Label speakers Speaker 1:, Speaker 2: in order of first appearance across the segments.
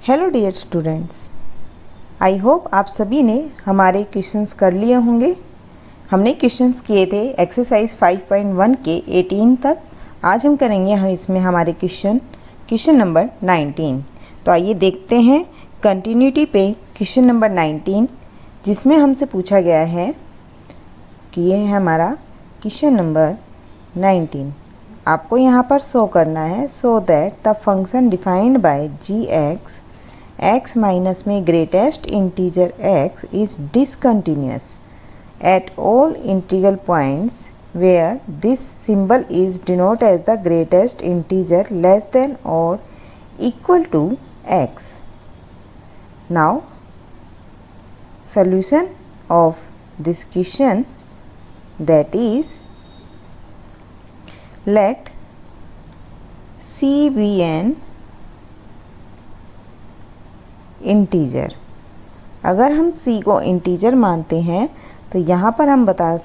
Speaker 1: Hello dear students, I hope आप सभी ने हमारे क्वेश्चंस कर लिए होंगे। हमने क्वेश्चंस किए थे एक्सरसाइज 5.1 के 18 तक। आज हम करेंगे इसमें हमारे क्वेश्चन नंबर 19। तो आइए देखते हैं कंटिन्यूटी पे क्वेश्चन नंबर 19, जिसमें हमसे पूछा गया है कि ये है हमारा क्वेश्चन नंबर 19। आपको यहाँ पर शो करना है so that the function defined by g x minus में greatest integer x is discontinuous at all integral points where this symbol is denoted as the greatest integer less than or equal to x. Now, solution of this question, that is, let C be an integer. अगर हम C को integer मानते हैं तो यहाँ पर हम बता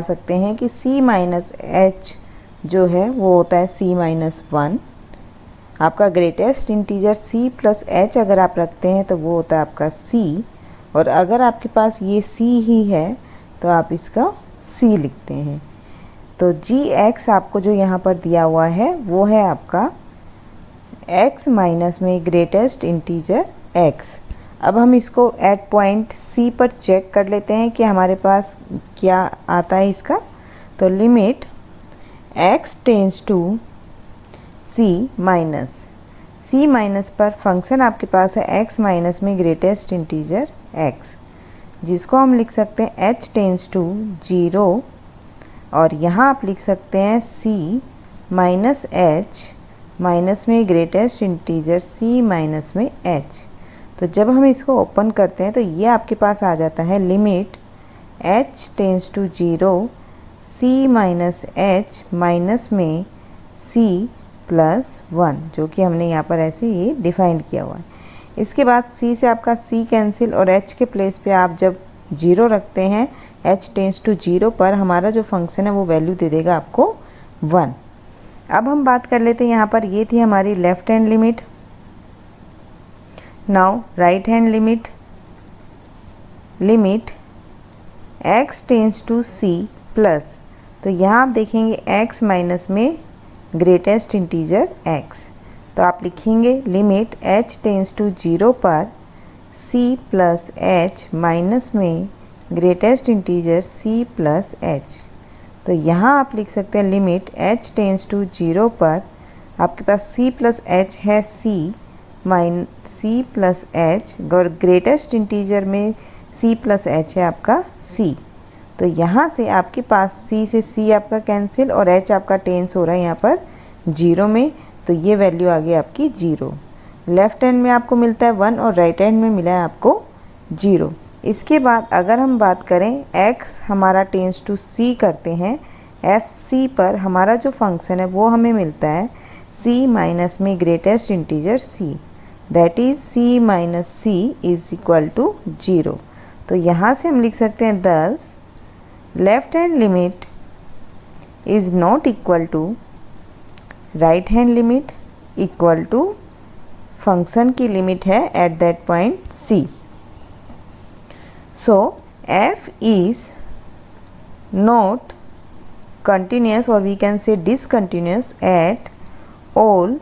Speaker 1: सकते हैं कि C माइनस एच जो है वो होता है C माइनस 1। आपका greatest integer C plus H अगर आप रखते हैं तो वो होता है आपका C, और अगर आपके पास ये C ही है तो आप इसका C लिखते हैं। तो Gx आपको जो यहाँ पर दिया हुआ है वो है आपका x माइनस में ग्रेटेस्ट इंटीजर x। अब हम इसको एट पॉइंट C पर चेक कर लेते हैं कि हमारे पास क्या आता है इसका। तो limit x tends to C minus पर फंक्शन आपके पास है x माइनस में ग्रेटेस्ट इंटीजर x, जिसको हम लिख सकते हैं h टेंड्स टू 0, और यहाँ आप लिख सकते हैं C माइनस h माइनस में ग्रेटेस्ट इंटीजर C माइनस में h। तो जब हम इसको ओपन करते हैं तो ये आपके पास आ जाता है limit h tends to 0 C minus h minus में C प्लस 1, जो कि हमने यहाँ पर ऐसे ये डिफाइंड किया हुआ है। इसके बाद C से आपका C कैंसिल, और h के प्लेस पे आप जब 0 रखते हैं h टेंड्स टू 0 पर हमारा जो फंक्शन है वो वैल्यू दे देगा आपको 1। अब हम बात कर लेते हैं, यहाँ पर ये थी हमारी left hand limit. Now right hand limit x tends to C plus, तो यहाँ आप देखेंगे x माइनस में ग्रेटेस्ट इंटीजर x, तो आप लिखेंगे लिमिट h टेंड्स टू 0 पर C प्लस h माइनस में greatest integer C plus h। तो यहाँ आप लिख सकते हैं लिमिट h टेंड्स टू 0 पर आपके पास C प्लस h है C प्लस h, और ग्रेटेस्ट इंटीजर में C प्लस h है आपका C। तो यहाँ से आपके पास C से C आपका कैंसिल, और h आपका टेंस हो रहा है यहाँ पर 0 में, तो ये वैल्यू आ गई आपकी 0। लेफ्ट हैंड में आपको मिलता है 1 और राइट हैंड में मिला है आपको 0। इसके बाद अगर हम बात करें x हमारा टेंस टू C करते हैं, FC पर हमारा जो फंक्शन है वो हमें मिलता है C माइनस में greatest integer C, that is C minus C is equal to 0। तो यहाँ से हम लिख सकते हैं thus left hand limit is not equal to right hand limit equal to function की लिमिट है at that point C। So f is not continuous, or we can say discontinuous at all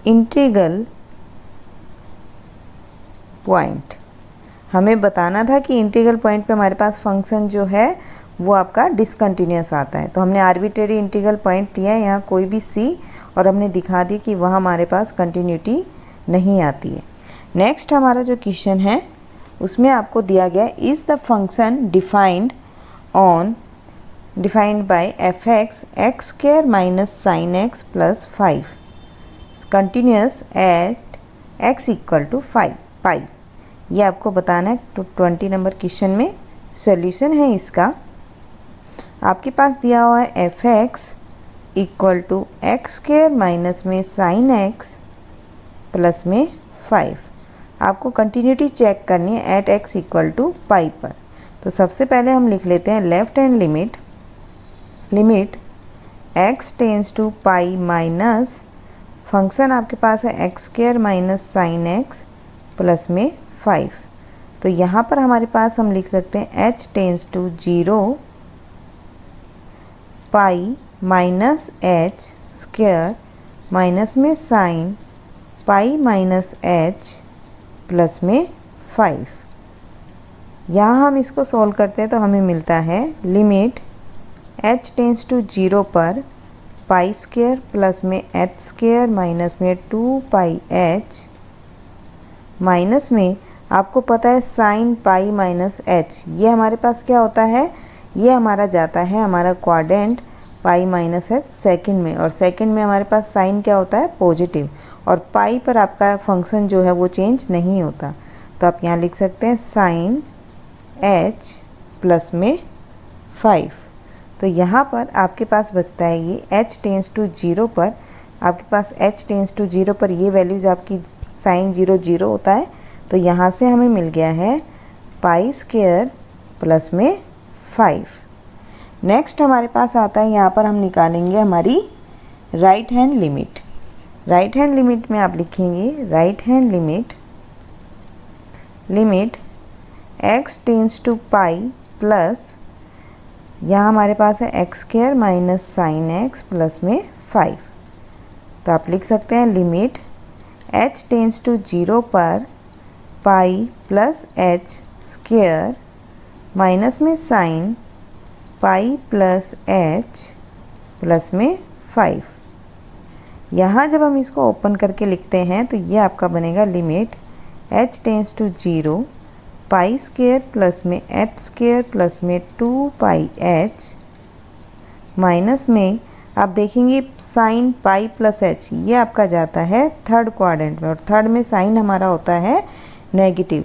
Speaker 1: integral point। हमें बताना था कि integral point पे हमारे पास function जो है वो आपका डिसकंटिन्यूअस आता है। तो हमने आर्बिट्रेरी इंटीग्रल पॉइंट लिया है यहाँ कोई भी C, और हमने दिखा दी कि वहाँ हमारे पास कंटिन्यूटी नहीं आती है। नेक्स्ट हमारा जो क्वेश्चन है उसमें आपको दिया गया is the function defined by f x square minus sine x plus 5 continuous at x equal to 5 pi. ये आपको बताना है 20 नंबर क्वेश्चन में। सॉल्यूशन है इसका, आपके पास दिया हुआ है f x equal to x square minus में साइन एक्स प्लस में 5। आपको कंटिन्यूटी चेक करनी है at x equal to pi पर। तो सबसे पहले हम लिख लेते हैं left hand limit x tends to pi minus function आपके पास है x square minus sine x plus में 5। तो यहाँ पर हमारे पास हम लिख सकते हैं h tends to 0 pi minus h square minus में sine pi minus h plus में 5। यहाँ हम इसको सॉल्व करते हैं तो हमें मिलता है लिमिट h टेंस टू 0 पर पाई स्क्वायर प्लस में एच स्क्वायर माइनस में 2 पाई एच माइनस में आपको पता है साइन पाई माइनस एच, ये हमारे पास क्या होता है, ये हमारा जाता है हमारा क्वाड्रेंट पाई माइनस एच सेकेंड में, और सेकेंड में हमारे पास साइन क्या होता है पॉजिटिव, और पाई पर आपका फंक्शन जो है वो चेंज नहीं होता। तो आप यहाँ लिख सकते हैं साइन एच प्लस में 5। तो यहाँ पर आपके पास बचता है ये h टेंस टू 0 पर, आपके पास h टेंस टू 0 पर ये वैल्यूज़ आपकी साइन 0 0 होता है। तो यहाँ से हमें मिल गया है पाई स्क्वायर प्लस में 5। नेक्स्ट हमारे पास आता है, यहाँ पर हम निकालेंगे हमारी right hand limit. Right hand limit में आप लिखेंगे right hand limit x tends to pi plus, यहाँ हमारे पास है x square minus sine x plus में 5। तो आप लिख सकते हैं लिमिट h टेंस टू 0 पर pi plus h square minus में sine pi plus h plus में 5। यहाँ जब हम इसको ओपन करके लिखते हैं तो ये आपका बनेगा limit h tends to 0 pi square plus में एच स्क्वायर प्लस में 2 पाई एच माइनस में आप देखेंगे साइन पाई प्लस एच, ये आपका जाता है थर्ड क्वाड्रेंट में, और थर्ड में साइन हमारा होता है नेगेटिव।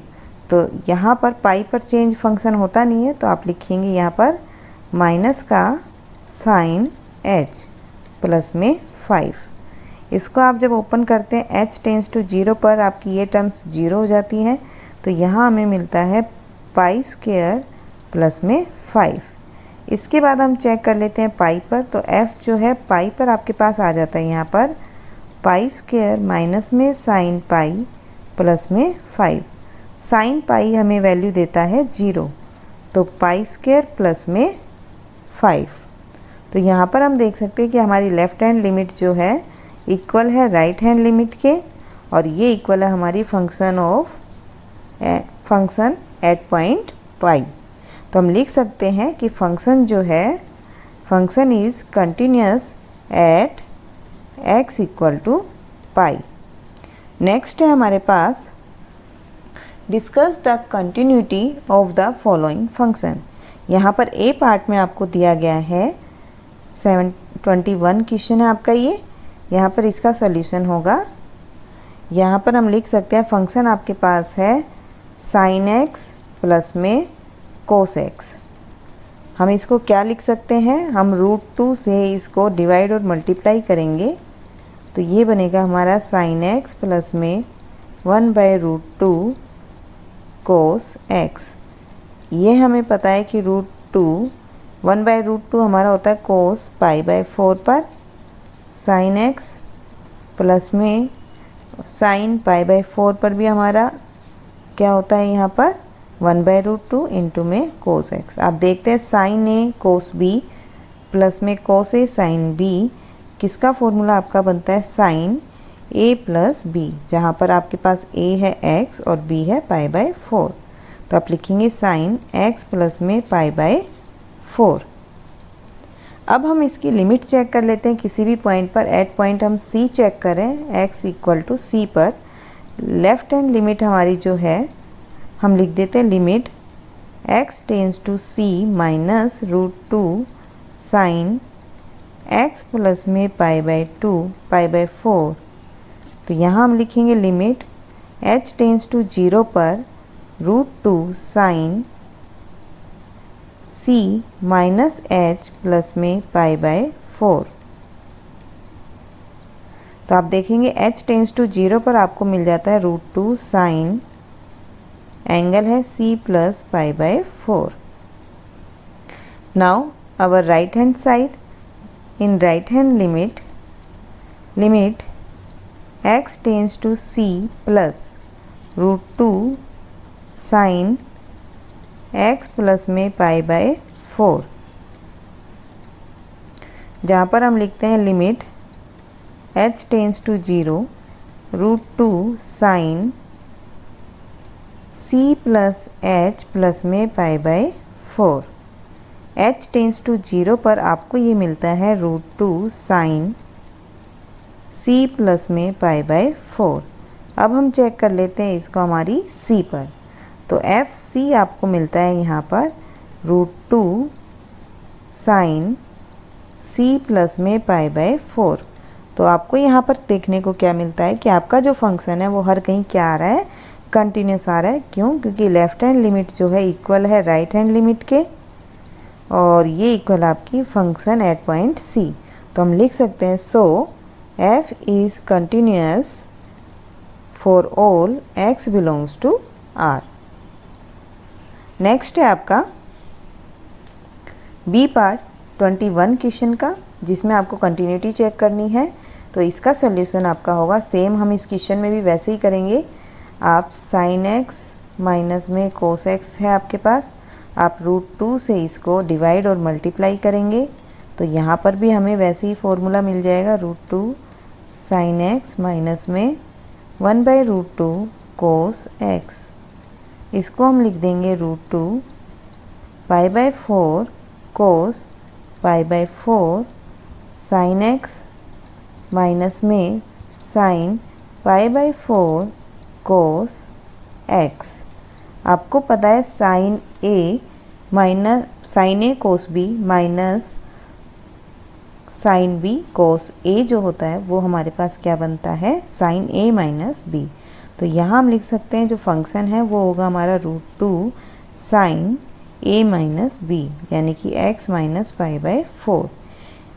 Speaker 1: तो यहाँ पर पाई पर चेंज फंक्शन होता नहीं है, तो आप लिखेंगे यहाँ पर माइनस का साइन एच प्लस में 5। इसको आप जब ओपन करते हैं h टेंस टू 0 पर आपकी ये टर्म्स 0 हो जाती हैं। तो यहाँ हमें मिलता है पाई स्क्वायर प्लस में 5। इसके बाद हम चेक कर लेते हैं पाई पर, तो f जो है पाई पर आपके पास आ जाता है यहाँ पर पाई स्क्वायर माइनस में साइन पाई प्लस में 5। साइन पाई हमें वैल्यू देता है 0, तो पाई स्क्वायर प्लस में 5। तो यहाँ पर हम देख सकते हैं कि हमारी लेफ़्ट हैंड लिमिट जो है इक्वल है राइट हैंड लिमिट के, और ये इक्वल है हमारी फंक्शन एट पॉइंट पाई। तो हम लिख सकते हैं कि फंक्शन जो है function is continuous at x equal to pi. Next है हमारे पास discuss the continuity of the following function. यहाँ पर ए पार्ट में आपको दिया गया है 721 क्वेश्चन है आपका ये। यहाँ पर इसका सॉल्यूशन होगा। यहाँ पर हम लिख सकते हैं फंक्शन आपके पास है साइन एक्स प्लस में कोस एक्स। हम इसको क्या लिख सकते हैं, हम √2 से इसको डिवाइड और मल्टीप्लाई करेंगे तो ये बनेगा हमारा साइन एक्स प्लस में 1/√2 कोस एक्स। ये हमें पता है कि √2 1/√2 हमारा होता है कोस π/4 पर, साइन एक्स प्लस में साइन π/4 पर भी हमारा क्या होता है यहाँ पर 1/√2 इंटू में कोस एक्स। आप देखते हैं साइन ए कोस बी प्लस में कोस ए साइन बी, किसका फॉर्मूला आपका बनता है साइन ए प्लस बी, जहाँ पर आपके पास ए है एक्स और बी है π/4। तो आप लिखेंगे साइन एक्स प्लस में π/4। अब हम इसकी लिमिट चेक कर लेते हैं किसी भी पॉइंट पर। एट पॉइंट हम सी चेक करें x इक्वल टू सी पर, लेफ़्ट हैंड लिमिट हमारी जो है हम लिख देते हैं limit x tends to c minus √2 sine x plus में π/2 π/4। तो यहाँ हम लिखेंगे लिमिट h टेंस टू 0 पर √2 sine c minus h plus में π/4। तो आप देखेंगे h टेंस टू 0 पर आपको मिल जाता है √2 साइन, एंगल है c plus π/4। Now our right hand side, in right hand limit x tends to c plus √2 sine x plus में π/4, जहाँ पर हम लिखते हैं limit h tends to 0 √2 sine c plus h plus में π/4। h टेंस टू 0 पर आपको ये मिलता है √2 साइन c प्लस में π/4। अब हम चेक कर लेते हैं इसको हमारी c पर, तो FC आपको मिलता है यहाँ पर √2 साइन c प्लस में π/4। तो आपको यहाँ पर देखने को क्या मिलता है कि आपका जो फंक्शन है वो हर कहीं क्या आ रहा है, कंटिन्यूस आ रहा है। क्यों? क्योंकि लेफ़्ट हैंड लिमिट जो है इक्वल है राइट हैंड लिमिट के, और ये इक्वल आपकी फंक्शन एट पॉइंट C। तो हम लिख सकते हैं so f is continuous for all x belongs to R। Next है आपका बी पार्ट 21 क्वेश्चन का, जिसमें आपको कंटिन्यूटी चेक करनी है। तो इसका सोल्यूशन आपका होगा सेम, हम इस क्वेश्चन में भी वैसे ही करेंगे। आप साइन x माइनस में कोस x है आपके पास, आप √2 से इसको डिवाइड और मल्टीप्लाई करेंगे, तो यहाँ पर भी हमें वैसे ही फॉर्मूला मिल जाएगा √2 साइन x माइनस में 1/√2 कोस x। इसको हम लिख देंगे √2 π/4 कोस π/4 साइन x माइनस में साइन π/4 कोस x। आपको पता है sine a minus sine a cos b minus sine b cos a जो होता है वो हमारे पास क्या बनता है, साइन a माइनस b। तो यहाँ हम लिख सकते हैं जो फंक्शन है वो होगा हमारा √2 साइन a माइनस b, यानी कि x माइनस π/4।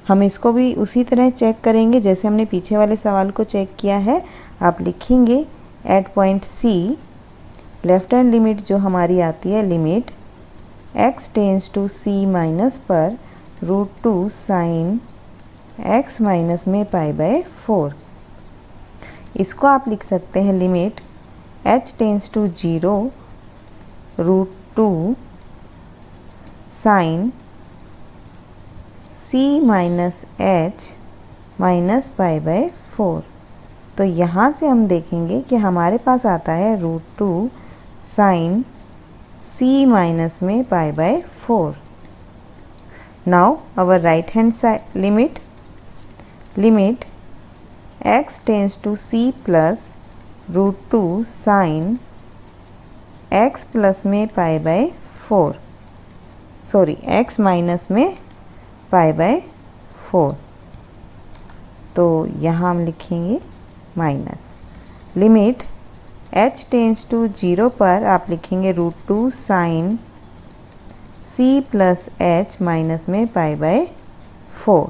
Speaker 1: हम इसको भी उसी तरह चेक करेंगे जैसे हमने पीछे वाले सवाल को चेक किया है। आप लिखेंगे at point C left hand limit जो हमारी आती है limit x tends to c minus पर √2 साइन x माइनस में π/4। इसको आप लिख सकते हैं limit h tends to 0 √2 sine c minus h minus π/4। तो यहाँ से हम देखेंगे कि हमारे पास आता है √2 साइन c माइनस में π/4। Now our right hand side limit x tends to c plus √2 sine x plus में π/4, सॉरी x माइनस में π/4। तो यहाँ हम लिखेंगे minus limit h tends to 0 पर आप लिखेंगे √2 sine c plus h minus में π/4।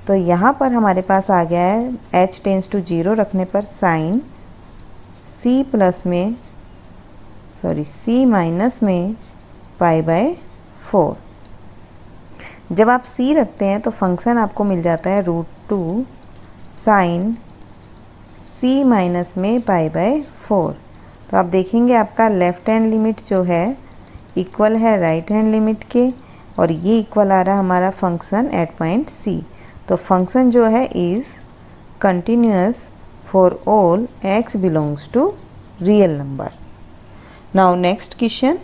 Speaker 1: तो यहाँ पर हमारे पास आ गया है h टेंस टू 0 रखने पर साइन c प्लस में c माइनस में π/4। जब आप c रखते हैं तो फंक्शन आपको मिल जाता है √2 साइन c माइनस में π/4। तो आप देखेंगे आपका लेफ़्ट हैंड लिमिट जो है इक्वल है राइट हैंड लिमिट के, और ये इक्वल आ रहा हमारा फंक्शन एट पॉइंट C। तो फंक्शन जो है is continuous for all x belongs to real number. Now next question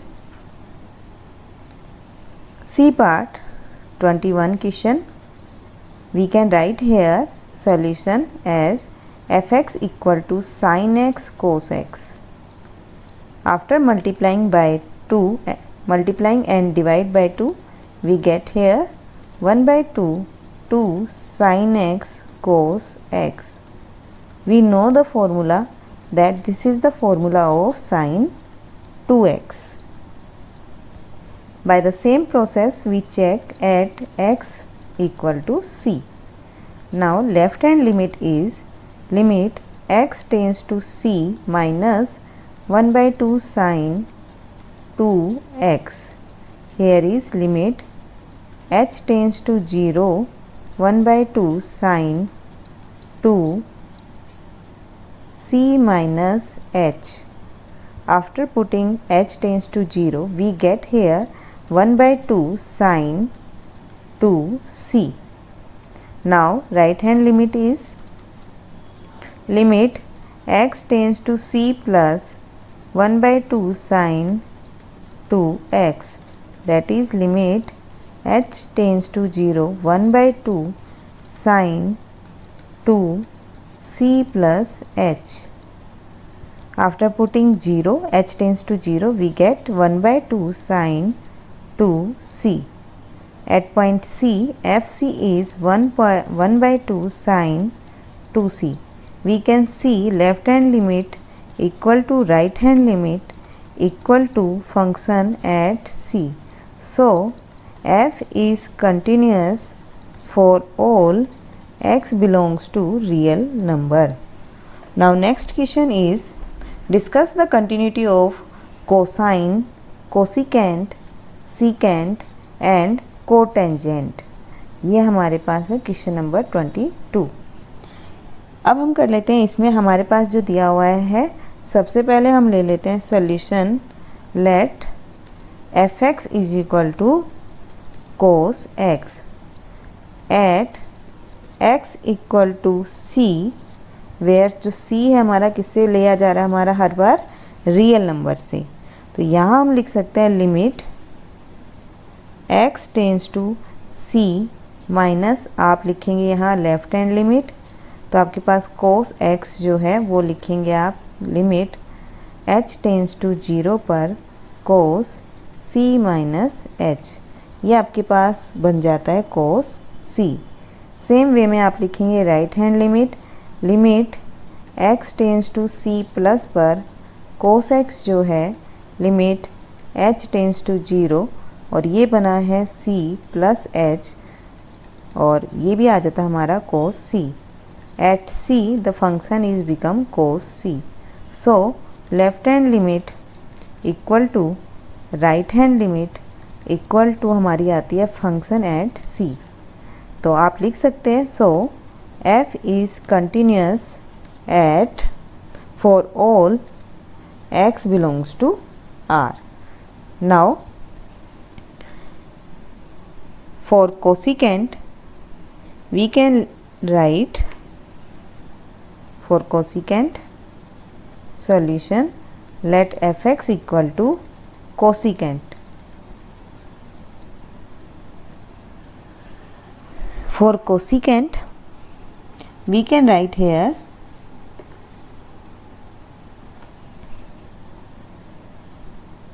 Speaker 1: C part 21 question, we can write here solution as fx equal to sin x cos x. After multiplying by 2, multiplying and divide by 2, we get here 1/2 2 sin x cos x. We know the formula, that this is the formula of sin 2x. By the same process we check at x equal to c. Now left hand limit is limit x tends to c minus 1/2 sin 2x. Here is limit h tends to 0 1/2 sin 2 c minus h. After putting h tends to 0, we get here 1 by 2 sine 2c. Now right hand limit is limit x tends to c plus 1 by 2 sine 2x, that is limit h tends to 0 1 by 2 sine 2 c plus h. After putting 0, h tends to 0, we get 1 by 2 sine 2 c. At point C, fc is 1 by 2 sine 2c. We can see left hand limit equal to right hand limit equal to function at c. So f is continuous for all x belongs to real number. Now next question is, discuss the continuity of cosine, cosecant, secant and cotangent. ये हमारे पास है question number 22। अब हम कर लेते हैं, इसमें हमारे पास जो दिया हुआ है, सबसे पहले हम ले लेते हैं solution. Let f x is equal to cos x at x equal to c, where जो c है हमारा किससे लिया जा रहा है, हमारा हर बार रियल नंबर से। तो यहाँ हम लिख सकते हैं limit x tends to c minus, आप लिखेंगे यहाँ लेफ्ट हैंड लिमिट, तो आपके पास कोस x जो है वो लिखेंगे आप लिमिट h टेंस टू 0 पर कोस c माइनस h, ये आपके पास बन जाता है कोस c। सेम वे में आप लिखेंगे right hand limit, limit x tends to c plus पर कोस x जो है लिमिट h टेंस टू 0, और ये बना है c प्लस h, और ये भी आ जाता है हमारा cos c। At c the function is become cos c। So left hand limit equal to right hand limit equal to हमारी आती है फंक्शन एट c। तो आप लिख सकते हैं, so f is continuous at for all x belongs to R. Now for cosecant we can write, for cosecant solution let fx equal to cosecant. For cosecant we can write here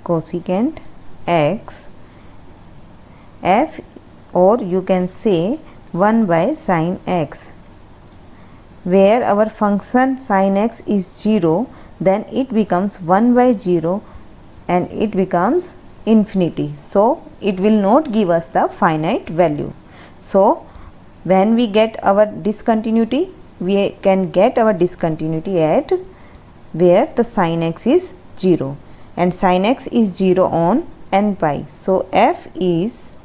Speaker 1: cosecant x f, or you can say 1 by sin x, where our function sin x is 0, then it becomes 1 by 0 and it becomes infinity. So it will not give us the finite value. So when we get our discontinuity, we can get our discontinuity at where the sin x is 0, and sin x is 0 on n pi. So f is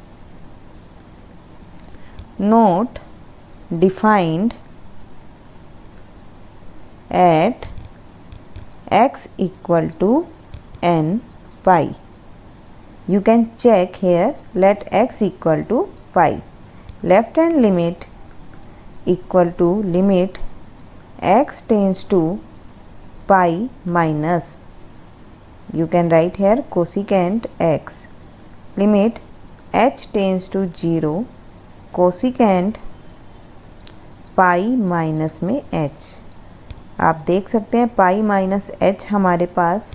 Speaker 1: not defined at x equal to n pi. You can check here, let x equal to pi. Left hand limit equal to limit x tends to pi minus, you can write here cosecant x, limit h tends to 0 cosecant pi minus में h। आप देख सकते हैं पाई minus h हमारे पास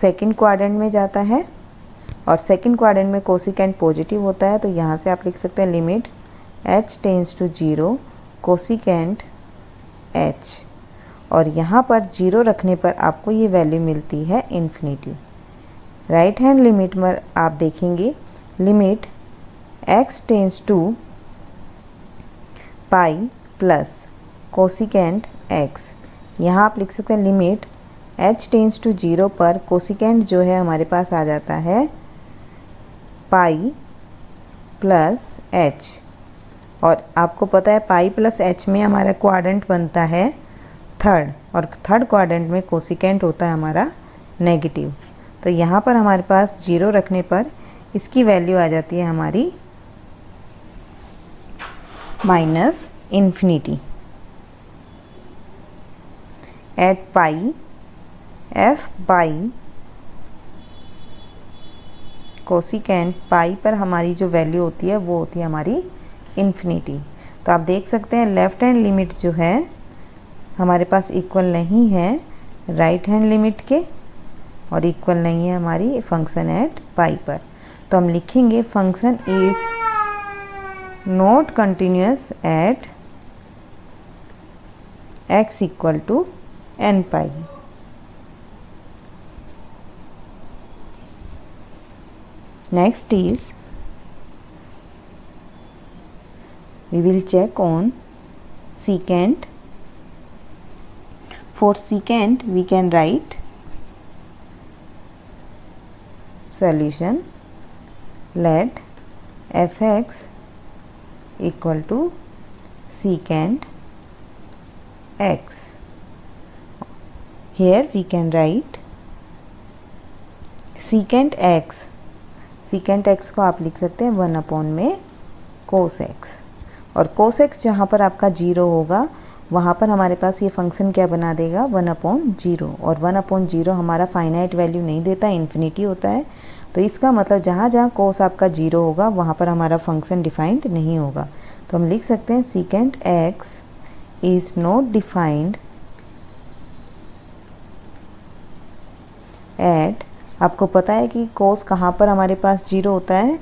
Speaker 1: second quadrant में जाता है, और सेकंड क्वाड्रेंट में कोसिकेंट पॉजिटिव होता है, तो यहाँ से आप लिख सकते हैं limit h tends to 0 cosecant h, और यहाँ पर 0 रखने पर आपको ये वैल्यू मिलती है इन्फिनिटी। राइट हैंड लिमिट में आप देखेंगे limit x tends to pi plus cosecant x, यहाँ आप लिख सकते हैं लिमिट h टेंस टू 0 पर कोसिकेंट जो है हमारे पास आ जाता है पाई प्लस h, और आपको पता है पाई प्लस h में हमारा क्वाड्रेंट बनता है थर्ड, और थर्ड क्वाड्रेंट में कोसिकेंट होता है हमारा नेगेटिव। तो यहाँ पर हमारे पास 0 रखने पर इसकी वैल्यू आ जाती है हमारी minus infinity. At pi f by cosecant pi पर हमारी जो वैल्यू होती है वो होती है हमारी इन्फिनिटी। तो आप देख सकते हैं लेफ़्ट हैंड लिमिट जो है हमारे पास इक्वल नहीं है राइट हैंड लिमिट के, और इक्वल नहीं है हमारी फंक्शन एट पाई पर। तो हम लिखेंगे function is not continuous at x equal to n pi. Next is we will check on secant. For secant we can write solution let f(x) equal to secant x. Here we can write secant x. secant x को आप लिख सकते हैं 1 upon में cos x, और cos x जहाँ पर आपका 0 होगा वहाँ पर हमारे पास ये फंक्शन क्या बना देगा 1 अपॉन 0, और 1 अपॉन 0 हमारा फाइनाइट वैल्यू नहीं देता, इन्फिनिटी होता है। तो इसका मतलब जहाँ जहाँ cos आपका 0 होगा वहाँ पर हमारा फंक्शन डिफाइंड नहीं होगा। तो हम लिख सकते हैं secant x is not defined at, आपको पता है कि cos कहाँ पर हमारे पास 0 होता है,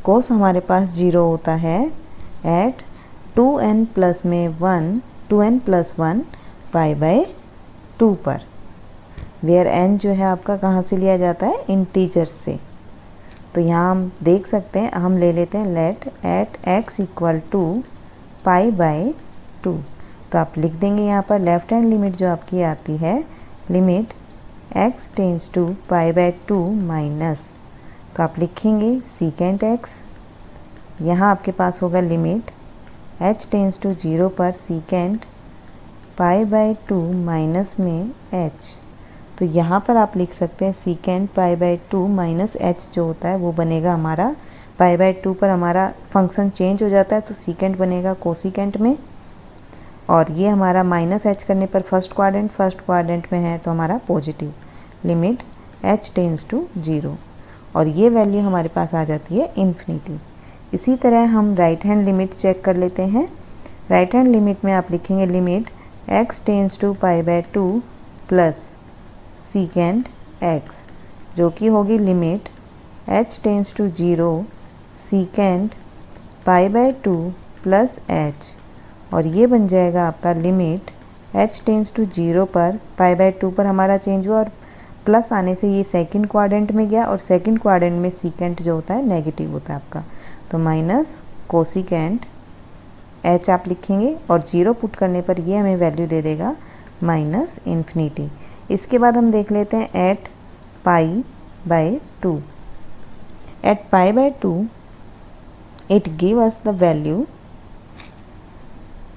Speaker 1: cos हमारे पास 0 होता है एट 2n प्लस में 1 2n प्लस 1 पाई बाय 2 पर, वेयर n जो है आपका कहाँ से लिया जाता है इंटीजर से। तो यहाँ हम देख सकते हैं, हम ले लेते हैं let at x equal to pi by 2। तो आप लिख देंगे यहाँ पर लेफ्ट हैंड लिमिट जो आपकी आती है limit x tends to pi by 2 minus, तो आप लिखेंगे secant x, यहाँ आपके पास होगा लिमिट h टेंस टू 0 पर secant पाई बाय 2 माइनस में h। तो यहाँ पर आप लिख सकते हैं secant pi by 2 minus h जो होता है वो बनेगा हमारा पाई बाय 2 पर हमारा फंक्शन चेंज हो जाता है, तो secant बनेगा कोसिकेंट में, और ये हमारा माइनस h करने पर फर्स्ट क्वाड्रेंट में है तो हमारा positive limit h tends to 0, और ये वैल्यू हमारे पास आ जाती है इन्फिनिटी। इसी तरह हम राइट हैंड लिमिट चेक कर लेते हैं। राइट हैंड लिमिट में आप लिखेंगे limit x tends to pi by 2 plus secant x, जो कि होगी limit h tends to 0 secant pi by 2 plus h, और ये बन जाएगा आपका लिमिट h टेंस टू 0 पर पाई बाय 2 पर हमारा चेंज हुआ, और प्लस आने से ये सेकंड क्वाड्रेंट में गया, और सेकंड क्वाड्रेंट में secant जो होता है नेगेटिव होता है आपका, तो माइनस कोसिकेंट h आप लिखेंगे, और 0 पुट करने पर ये हमें वैल्यू दे देगा माइनस इन्फिनिटी। इसके बाद हम देख लेते हैं at pi by 2। At pi by 2 it give us the value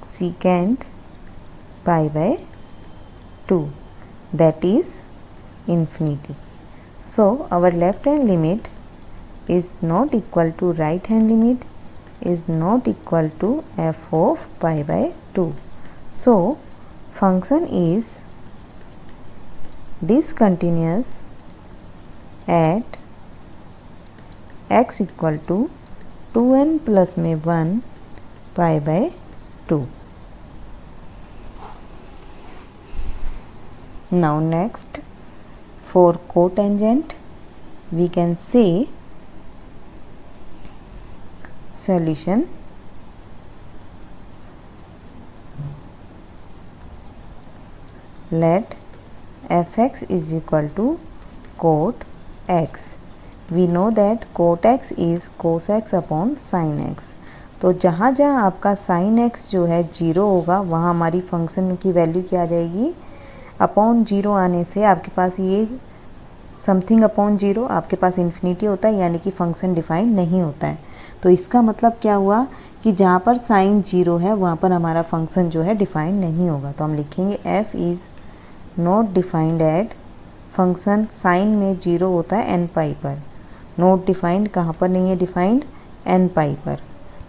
Speaker 1: secant pi by 2, that is infinity. So our left hand limit is not equal to right hand limit, is not equal to f of pi by 2. So function is discontinuous at x equal to 2n plus में 1 pi by 2. Now next, for cotangent we can say solution let f(x) is equal to cot x. We know that cot x is cos x upon sin x. तो जहाँ जहाँ आपका sin x जो है 0 होगा वहाँ हमारी फंक्शन की वैल्यू क्या आ जाएगी, अपॉन 0 आने से आपके पास ये समथिंग अपॉन 0 आपके पास इन्फिनिटी होता है, यानी कि फंक्शन डिफाइंड नहीं होता है। तो इसका मतलब क्या हुआ कि जहाँ पर साइन 0 है वहाँ पर हमारा फंक्शन जो है डिफाइंड नहीं होगा। तो हम लिखेंगे f is not defined at, function sine में 0 होता है n पाई पर, नॉट डिफाइंड कहाँ पर नहीं है डिफाइंड, n पाई पर।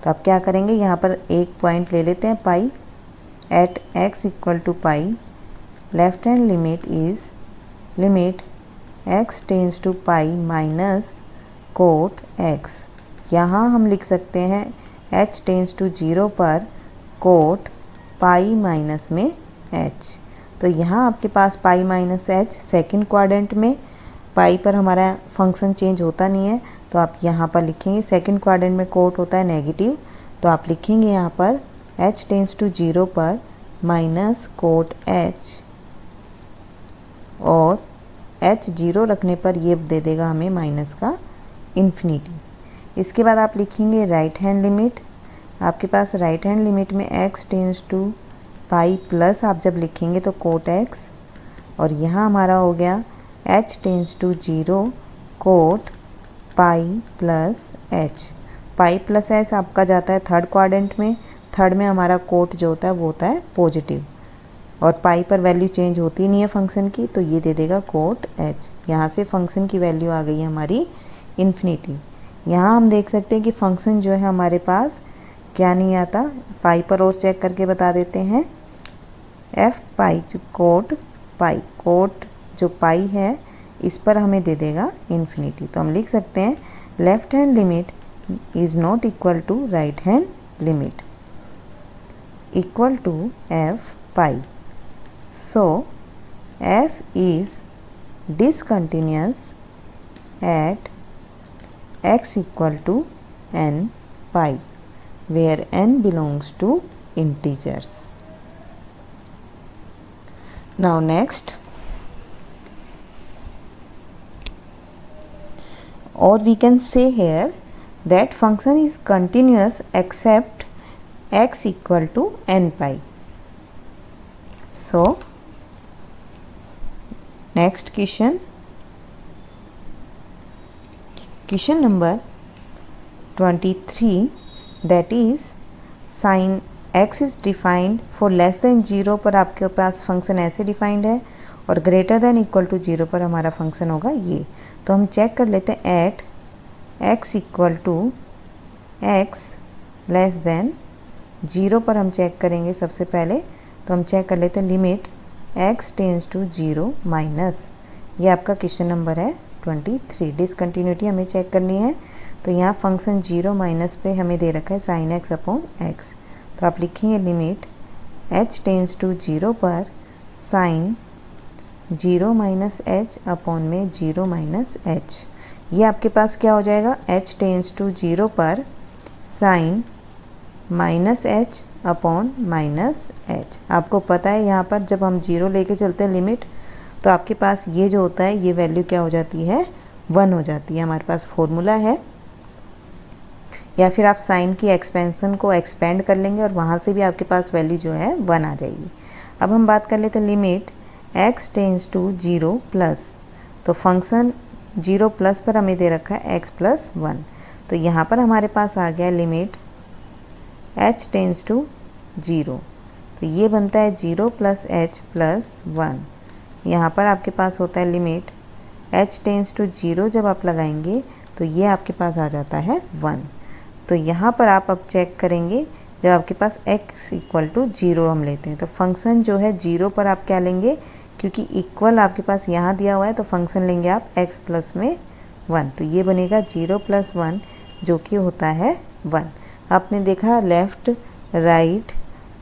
Speaker 1: तो आप क्या करेंगे, यहाँ पर एक पॉइंट ले लेते हैं pi, at x equal to pi, left hand limit is limit x tends to pi minus cot x। यहाँ हम लिख सकते हैं h टेंस टू 0 पर कोट पाई माइनस में h। तो यहाँ आपके पास pi minus h second quadrant में, पाई पर हमारा फंक्शन चेंज होता नहीं है, तो आप यहाँ पर लिखेंगे सेकेंड क्वाड्रेंट में कोट होता है नेगेटिव, तो आप लिखेंगे यहाँ पर h टेंस टू 0 पर माइनस कोट h, और h 0 रखने पर ये दे देगा हमें माइनस का इन्फिनिटी। इसके बाद आप लिखेंगे राइट हैंड लिमिट, आपके पास राइट हैंड लिमिट में x tends to pi plus आप जब लिखेंगे तो कोट x, और यहाँ हमारा हो गया h tends to 0 cot pi plus h। Pi plus h आपका जाता है थर्ड क्वाड्रेंट में, थर्ड में हमारा कोट जो होता है वो होता है पॉजिटिव, और पाई पर वैल्यू चेंज होती नहीं है फंक्शन की, तो ये दे देगा कोट h। यहाँ से फंक्शन की वैल्यू आ गई है हमारी इन्फिनिटी। यहाँ हम देख सकते हैं कि फंक्शन जो है हमारे पास क्या नहीं आता, पाई पर और चेक करके बता देते हैं, f पाई जो कोट जो पाई है इस पर हमें दे देगा इन्फिनिटी। तो हम लिख सकते हैं left hand limit is not equal to right hand limit equal to f pi. So f is discontinuous at x equal to n pi, where n belongs to integers. Now next, or we can say here that function is continuous except x equal to n pi. So next question number 23, that is sin x is defined for less than 0 पर आपके पास function ऐसे defined है, और greater than equal to 0 पर हमारा function होगा ये। तो हम चेक कर लेते हैं at x equal to x less than 0 पर हम चेक करेंगे सबसे पहले। तो हम चेक कर लेते हैं limit x tends to 0 minus, ये आपका क्वेश्चन नंबर है 23, डिसकंटिन्यूटी हमें चेक करनी है। तो यहाँ फंक्शन 0 माइनस पे हमें दे रखा है साइन x अपॉन x, तो आप लिखेंगे लिमिट h टेंस टू 0 पर साइन 0 माइनस h अपॉन में 0 माइनस h। ये आपके पास क्या हो जाएगा, h टेंस टू 0 पर sine minus h upon minus h। आपको पता है यहाँ पर जब हम 0 लेके चलते हैं लिमिट, तो आपके पास ये जो होता है ये वैल्यू क्या हो जाती है, 1 हो जाती है। हमारे पास फॉर्मूला है, या फिर आप साइन की एक्सपेंशन को एक्सपेंड कर लेंगे और वहाँ से भी आपके पास वैल्यू जो है 1 आ जाएगी। अब हम बात कर लेते हैं limit x tends to 0 plus, तो फंक्शन 0 प्लस पर हमें दे रखा है x प्लस 1, तो यहाँ पर हमारे पास आ गया लिमिट h टेंस टू 0, तो ये बनता है 0 प्लस h प्लस 1। यहाँ पर आपके पास होता है लिमिट h टेंस टू 0, जब आप लगाएंगे तो ये आपके पास आ जाता है 1। तो यहाँ पर आप अब चेक करेंगे जब आपके पास x इक्वल टू 0 हम लेते हैं, तो फंक्शन जो है 0 पर आप क्या लेंगे, क्योंकि इक्वल आपके पास यहाँ दिया हुआ है तो फंक्शन लेंगे आप x प्लस में 1, तो ये बनेगा 0 प्लस 1 जो कि होता है 1। आपने देखा लेफ़्ट राइट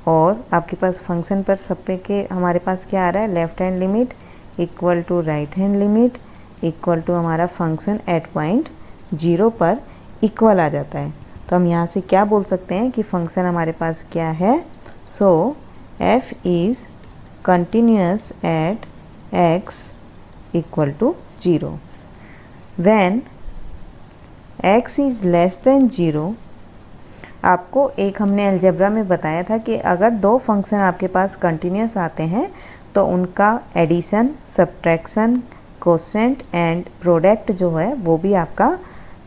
Speaker 1: और आपके पास फंक्शन पर सब पे के हमारे पास क्या आ रहा है, left hand limit equal to right hand limit equal to हमारा फंक्शन एट पॉइंट 0 पर इक्वल आ जाता है। तो हम यहाँ से क्या बोल सकते हैं कि फंक्शन हमारे पास क्या है, so f is continuous at x equal to 0 when x is less than 0। आपको एक हमने अलजेब्रा में बताया था कि अगर दो फंक्शन आपके पास कंटिन्यूअस आते हैं तो उनका addition, subtraction, quotient and product जो है वो भी आपका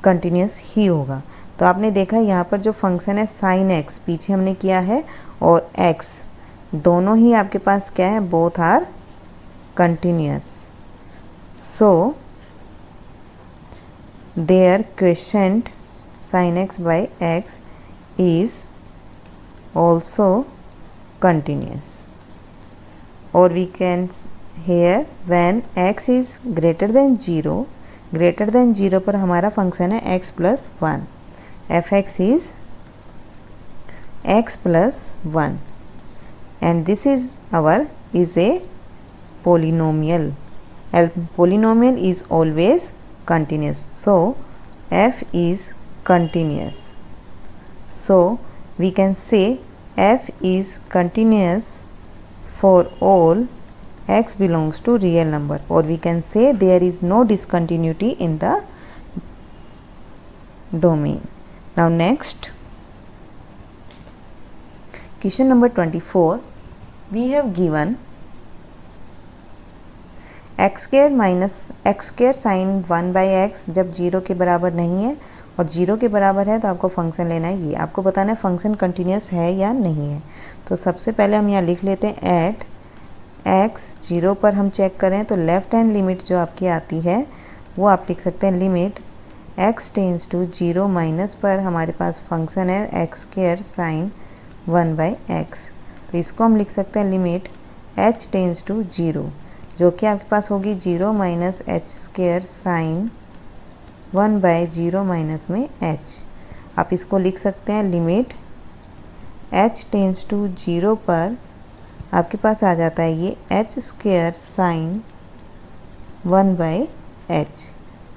Speaker 1: कंटिन्यूअस ही होगा। तो आपने देखा यहाँ पर जो फंक्शन है साइन एक्स पीछे हमने किया है और एक्स दोनों ही आपके पास क्या है, both are continuous. So their question sin x by x is also continuous, or we can here when x is greater than 0 पर हमारा फंक्शन है x plus 1, f(x) is x plus 1 and this is a polynomial, and polynomial is always continuous, so f is continuous. So we can say f is continuous for all x belongs to real number, or we can say there is no discontinuity in the domain. Now next, question number 24, we have given x square minus x square sin 1 by x जब 0 के बराबर नहीं है और 0 के बराबर है तो आपको फंक्शन लेना है, ये आपको बताना है फंक्शन कंटिन्यूस है या नहीं है। तो सबसे पहले हम यहाँ लिख लेते हैं एट x 0 पर हम चेक करें तो लेफ़्ट हैंड लिमिट जो आपकी आती है वो आप लिख सकते हैं limit x tends to 0 minus पर हमारे पास फंक्शन है x square sine 1 by x, तो इसको हम लिख सकते हैं लिमिट h टेंस टू 0 जो कि आपके पास होगी 0 minus h square sine 1 by 0 minus में h। आप इसको लिख सकते हैं लिमिट h टेंस टू 0 पर आपके पास आ जाता है ये H square sine 1 by h,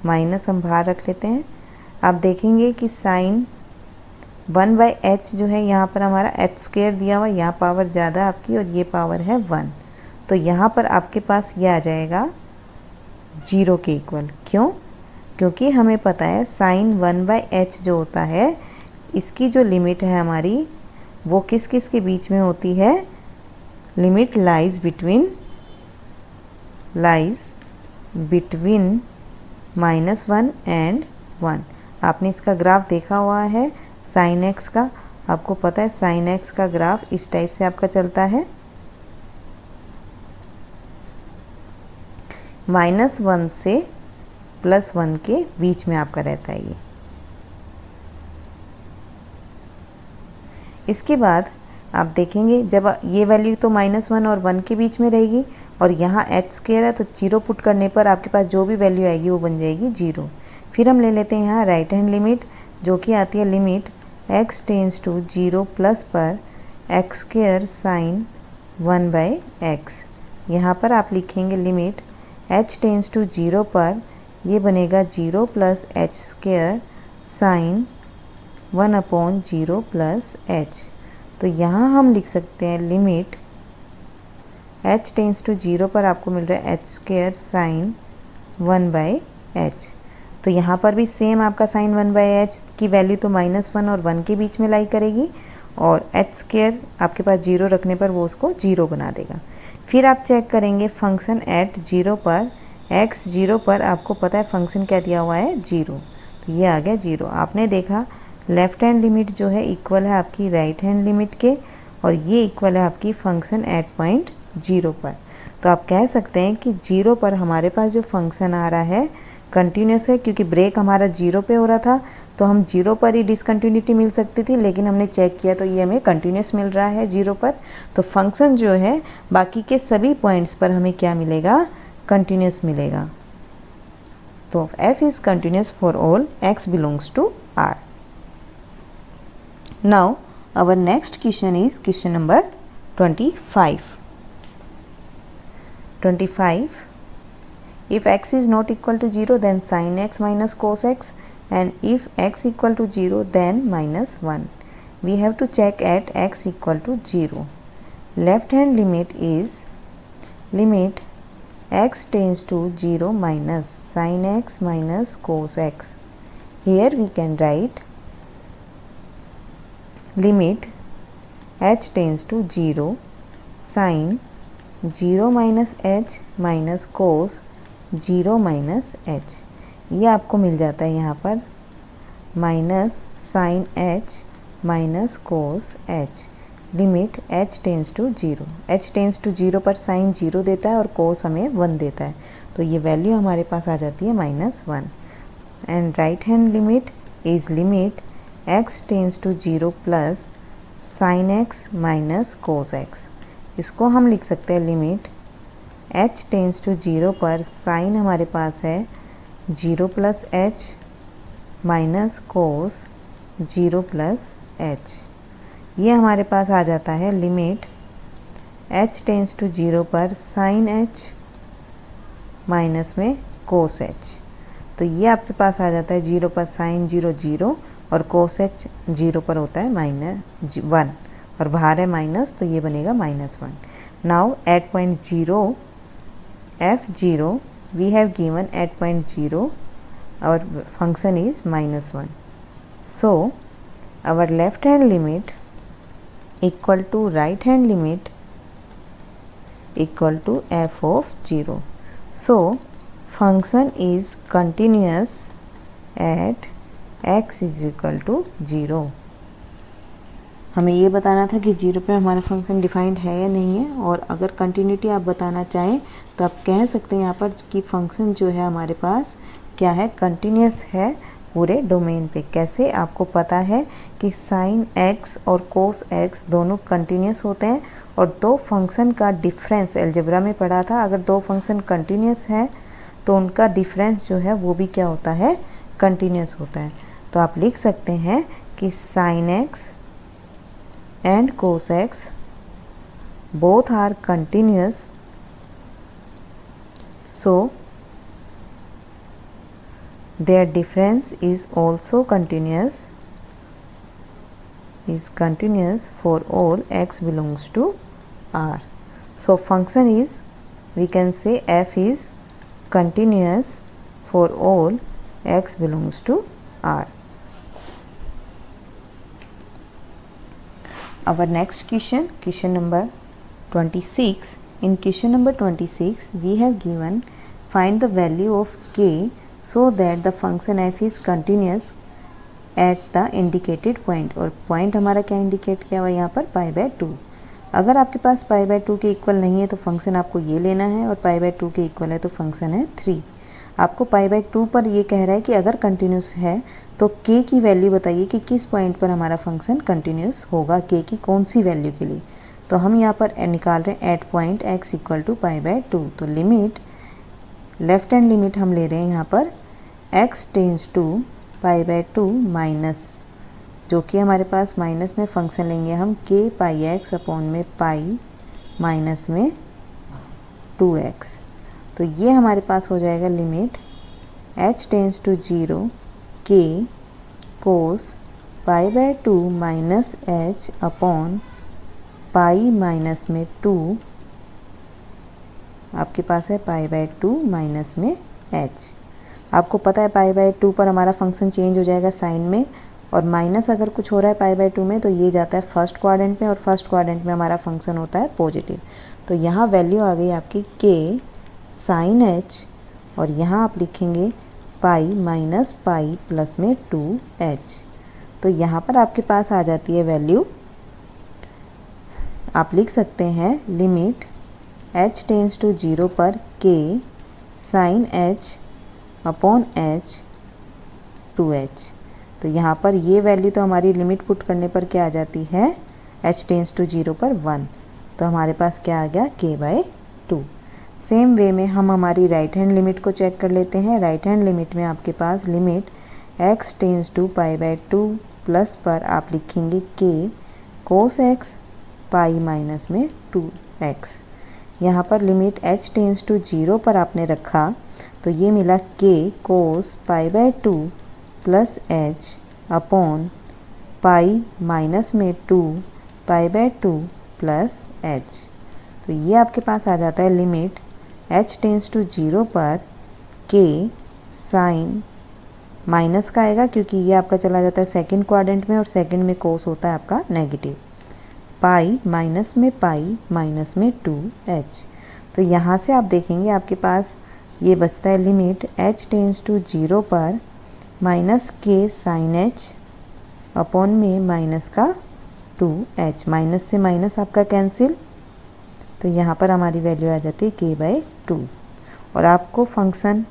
Speaker 1: minus हम बाहर रख लेते हैं। आप देखेंगे कि साइन 1 बाई h जो है यहाँ पर हमारा h स्क्वायर दिया हुआ, यहाँ पावर ज़्यादा आपकी और ये पावर है 1, तो यहाँ पर आपके पास ये आ जाएगा 0 के इक्वल। क्यों? क्योंकि हमें पता है साइन 1 बाई h जो होता है इसकी जो लिमिट है हमारी वो किस किस के बीच में होती है, लिमिट लाइज बिटवीन -1 एंड 1। आपने इसका ग्राफ देखा हुआ है साइन x का, आपको पता है साइन x का ग्राफ इस टाइप से आपका चलता है, -1 से +1 के बीच में आपका रहता है ये। इसके बाद आप देखेंगे जब ये वैल्यू तो -1 और 1 के बीच में रहेगी और यहाँ एच स्क्वायर है तो 0 पुट करने पर आपके पास जो भी वैल्यू आएगी वो बन जाएगी 0। फिर हम ले लेते हैं यहाँ राइट हैंड लिमिट जो कि आती है limit x tends to 0 plus पर x square sine 1 by x। यहाँ पर आप लिखेंगे लिमिट h टेंस टू 0 पर ये बनेगा 0 plus h square sine 1 upon 0 plus h। तो यहाँ हम लिख सकते हैं लिमिट h टेंस टू 0 पर आपको मिल रहा है h square sine 1 by h। तो यहाँ पर भी सेम आपका साइन 1 बाई h की वैल्यू तो -1 और 1 के बीच में लाई करेगी और h स्क्वायर आपके पास 0 रखने पर वो उसको 0 बना देगा। फिर आप चेक करेंगे फंक्शन एट 0 पर x 0 पर आपको पता है फंक्शन क्या दिया हुआ है 0, तो ये आ गया 0। आपने देखा लेफ़्ट हैंड लिमिट जो है इक्वल है आपकी राइट हैंड लिमिट के और ये इक्वल है आपकी फंक्शन एट पॉइंट 0 पर। तो आप कह सकते हैं कि 0 पर हमारे पास जो फंक्शन आ रहा है कंटिन्यूस है, क्योंकि ब्रेक हमारा 0 पे हो रहा था तो हम 0 पर ही डिसकंटिन्यूटी मिल सकती थी, लेकिन हमने चेक किया तो ये हमें कंटिन्यूस मिल रहा है 0 पर। तो फंक्शन जो है बाकी के सभी पॉइंट्स पर हमें क्या मिलेगा, कंटिन्यूस मिलेगा। तो f is continuous for all x belongs to R। Now our next question is question number 25. 25. If x is not equal to 0 then sin x minus cos x, and if x equal to 0 then -1. We have to check at x equal to 0. Left hand limit is limit x tends to 0 minus sin x minus cos x. Here we can write limit h tends to 0 sin 0 minus h minus cos 0 minus h। ये आपको मिल जाता है यहाँ पर minus sine h minus cos h, limit h tends to 0। h tends to 0 पर sign 0 देता है और कोस हमें 1 देता है, तो ये वैल्यू हमारे पास आ जाती है -1। And right hand limit is limit x tends to 0 plus sine x minus cos x। इसको हम लिख सकते हैं लिमिट h टेंस टू 0 पर साइन हमारे पास है 0 plus h minus cos 0 plus h। ये हमारे पास आ जाता है लिमिट h टेंस टू 0 पर साइन h माइनस में कोस h। तो ये आपके पास आ जाता है 0 पर साइन 0 0 और कोस h 0 पर होता है -1 और बाहर है माइनस, तो ये बनेगा -1। Now at point 0 f0 we have given at point 0 our function is -1। So our left hand limit equal to right hand limit equal to f of 0. So function is continuous at x is equal to 0. हमें ये बताना था कि 0 पे हमारा function defined है या नहीं है, और अगर कंटिन्यूटी आप बताना चाहें तो आप कह सकते हैं यहाँ पर कि फंक्शन जो है हमारे पास क्या है, कंटिन्यूस है पूरे डोमेन पे। कैसे, आपको पता है कि साइन x और कोस x दोनों कंटिन्यूस होते हैं, और दो फंक्शन का डिफरेंस अलजेब्रा में पढ़ा था, अगर दो फंक्शन कंटिन्यूस है तो उनका डिफरेंस जो है वो भी क्या होता है, कंटिन्यूस होता है। तो आप लिख सकते हैं कि sine x and cos x both are continuous, so their difference is also continuous for all x belongs to R. So function is, we can say f is continuous for all x belongs to R. Our next question, question number 26. In question number 26 we have given find the value of k so that the function f is continuous at the indicated point। और point हमारा क्या indicate किया हुआ है यहाँ पर, π/2। अगर आपके पास π/2 के इक्वल नहीं है तो फंक्शन आपको ये लेना है, और π/2 के इक्वल है तो फंक्शन है 3। आपको π/2 पर ये कह रहा है कि अगर कंटिन्यूस है तो k की वैल्यू बताइए कि किस पॉइंट पर हमारा फंक्शन कंटिन्यूस होगा, k की कौन सी वैल्यू के लिए। तो हम यहाँ पर निकाल रहे हैं at point x equal to π/2। तो लिमिट, लेफ्ट हैंड लिमिट हम ले रहे हैं यहाँ पर x टेंस टू π/2 माइनस, जो कि हमारे पास माइनस में फंक्शन लेंगे हम k पाई x अपॉन में पाई माइनस में 2x। तो ये हमारे पास हो जाएगा limit h tends to 0 k cos π/2 minus h upon pi minus में 2, आपके पास है π/2 माइनस में h। आपको पता है π/2 पर हमारा फंक्शन चेंज हो जाएगा साइन में, और माइनस अगर कुछ हो रहा है π/2 में तो ये जाता है फर्स्ट क्वाड्रेंट में, और फर्स्ट क्वाड्रेंट में हमारा फंक्शन होता है पॉजिटिव। तो यहाँ वैल्यू आ गई आपकी k साइन h, और यहाँ आप लिखेंगे पाई माइनस पाई प्लस में 2h। तो यहाँ पर आपके पास आ जाती है वैल्यू, आप लिख सकते हैं लिमिट h टेंस टू 0 पर k sine h upon h 2h। तो यहाँ पर ये वैल्यू तो हमारी लिमिट पुट करने पर क्या आ जाती है, h टेंस टू 0 पर 1। तो हमारे पास क्या आ गया, k/2। सेम वे में हम हमारी राइट हैंड लिमिट को चेक कर लेते हैं। राइट हैंड लिमिट में आपके पास limit x tends to π/2 plus पर आप लिखेंगे k cos x pi minus में 2x। यहाँ पर लिमिट h टेंस टू 0 पर आपने रखा तो ये मिला k cos π/2 plus h upon pi minus में 2 π/2 प्लस h। तो ये आपके पास आ जाता है लिमिट h टेंस टू 0 पर k साइन माइनस का आएगा, क्योंकि ये आपका चला जाता है सेकंड क्वाड्रेंट में, और सेकंड में कोस होता है आपका नेगेटिव, पाई माइनस में पाई माइनस में 2h। तो यहाँ से आप देखेंगे आपके पास ये बचता है लिमिट h टेंस टू 0 पर माइनस के साइन एच अपॉन में माइनस का 2h, माइनस से माइनस आपका कैंसिल, तो यहाँ पर हमारी वैल्यू आ जाती है k/2। और आपको फंक्शन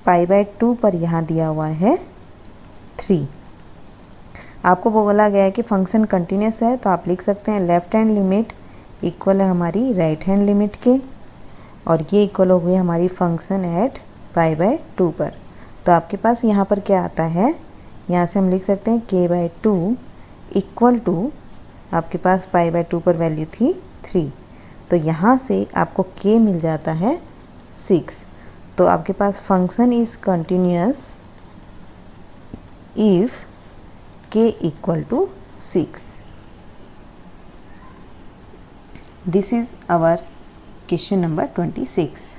Speaker 1: π/2 पर यहाँ दिया हुआ है 3। आपको बोला गया है कि फंक्शन कंटिन्यूस है, तो आप लिख सकते हैं लेफ़्ट हैंड लिमिट इक्वल है हमारी राइट हैंड लिमिट के, और ये इक्वल हो गई हमारी फंक्शन एट π/2 पर। तो आपके पास यहाँ पर क्या आता है, यहाँ से हम लिख सकते हैं k/2 इक्वल टू, आपके पास π/2 पर वैल्यू थी 3, तो यहाँ से आपको k मिल जाता है 6। तो आपके पास function is continuous if k equal to 6। This is our question number 26।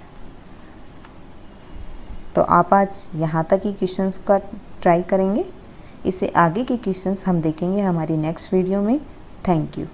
Speaker 1: तो आप आज यहाँ तक ही क्वेश्चंस का ट्राई करेंगे। इससे आगे के क्वेश्चंस हम देखेंगे हमारी नेक्स्ट वीडियो में। Thank you.